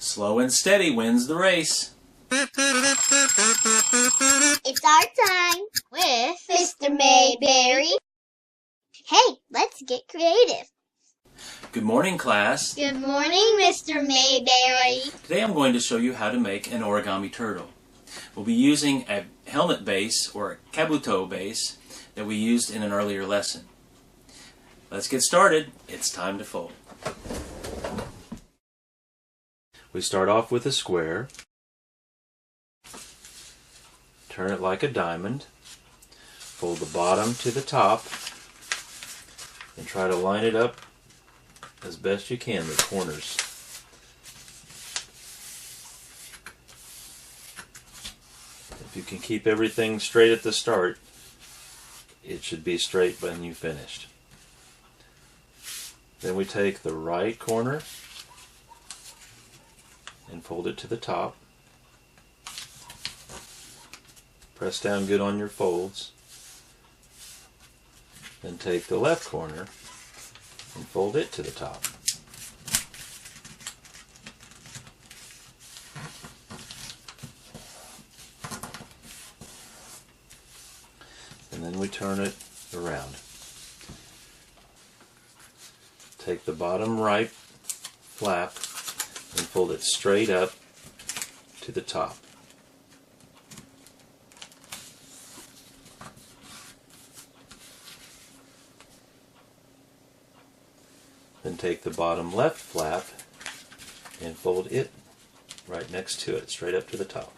Slow and steady wins the race. It's our time with Mr. Mayberry. Hey, let's get creative. Good morning, class. Good morning, Mr. Mayberry. Today I'm going to show you how to make an origami turtle. We'll be using a helmet base or a kabuto base that we used in an earlier lesson. Let's get started. It's time to fold. We start off with a square. Turn it like a diamond. Fold the bottom to the top and try to line it up as best you can, the corners. If you can keep everything straight at the start, it should be straight when you finished. Then we take the right corner and fold it to the top. Press down good on your folds. Then take the left corner and fold it to the top. And then we turn it around. Take the bottom right flap and fold it straight up to the top. Then take the bottom left flap and fold it right next to it, straight up to the top.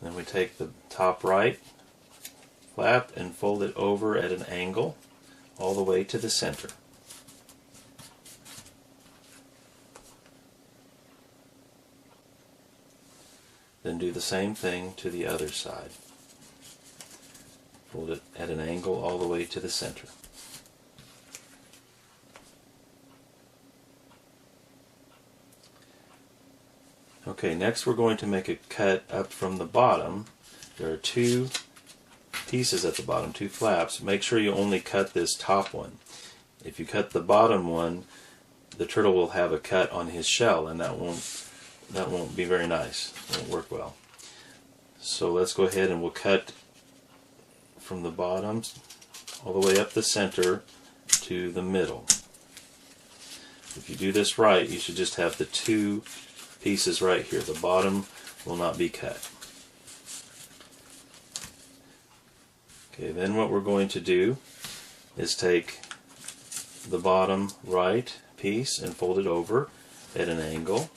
Then we take the top right flap and fold it over at an angle all the way to the center. Then do the same thing to the other side. Fold it at an angle all the way to the center. Okay, next we're going to make a cut up from the bottom. There are two pieces at the bottom, two flaps. Make sure you only cut this top one. If you cut the bottom one, the turtle will have a cut on his shell, and that won't be very nice. It won't work well. So let's go ahead and we'll cut from the bottom all the way up the center to the middle. If you do this right, you should just have the two pieces right here. The bottom will not be cut. Okay, then what we're going to do is take the bottom right piece and fold it over at an angle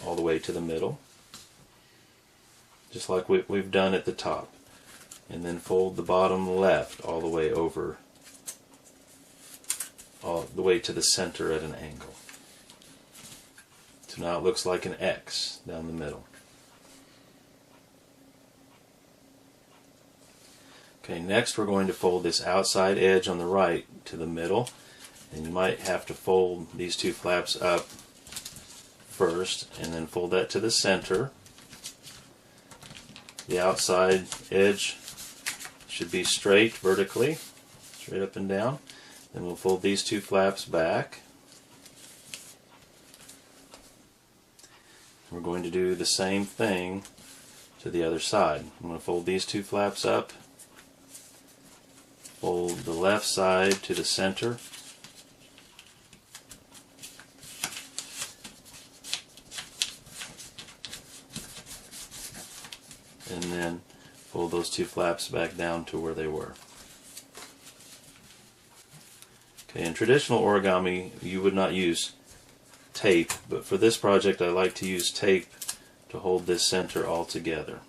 all the way to the middle, just like we've done at the top, and then fold the bottom left all the way over, all the way to the center at an angle. So now it looks like an X down the middle. Okay, next we're going to fold this outside edge on the right to the middle, and you might have to fold these two flaps up first and then fold that to the center. The outside edge should be straight vertically, straight up and down. Then we'll fold these two flaps back. We're going to do the same thing to the other side. I'm going to fold these two flaps up, fold the left side to the center, and then fold those two flaps back down to where they were. Okay, in traditional origami you would not use tape, but for this project I like to use tape to hold this center all together.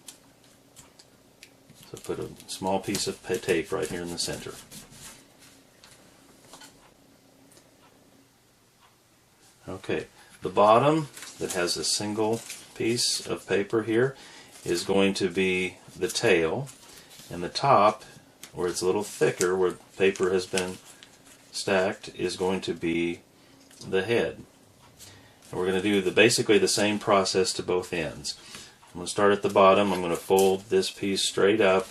So put a small piece of tape right here in the center. Okay, the bottom that has a single piece of paper here is going to be the tail, and the top, where it's a little thicker, where paper has been stacked, is going to be the head. And we're going to do basically the same process to both ends. I'm going to start at the bottom. I'm going to fold this piece straight up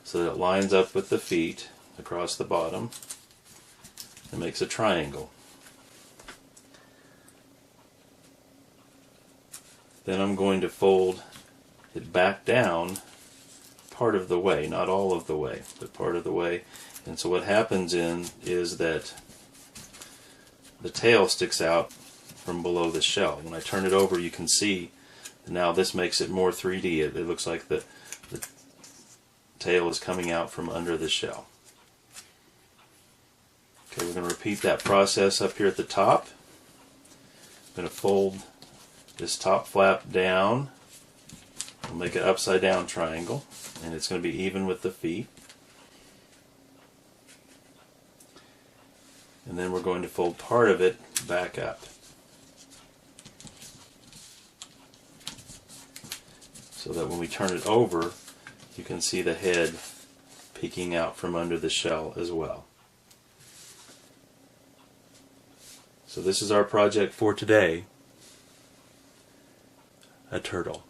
so that it lines up with the feet. across the bottom and makes a triangle. Then I'm going to fold it back down part of the way, not all of the way, but part of the way. And so what happens is that the tail sticks out from below the shell. When I turn it over, you can see now this makes it more 3D. It looks like the tail is coming out from under the shell. Okay, we're going to repeat that process up here at the top. I'm going to fold this top flap down. We'll make an upside down triangle, and it's going to be even with the feet. And then we're going to fold part of it back up. So that when we turn it over, you can see the head peeking out from under the shell as well. So this is our project for today, a turtle.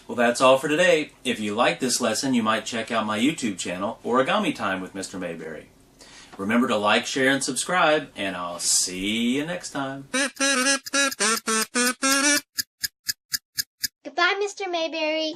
Well, that's all for today. If you like this lesson, you might check out my YouTube channel, Origami Time with Mr. Mayberry. Remember to like, share, and subscribe, and I'll see you next time. Goodbye, Mr. Mayberry.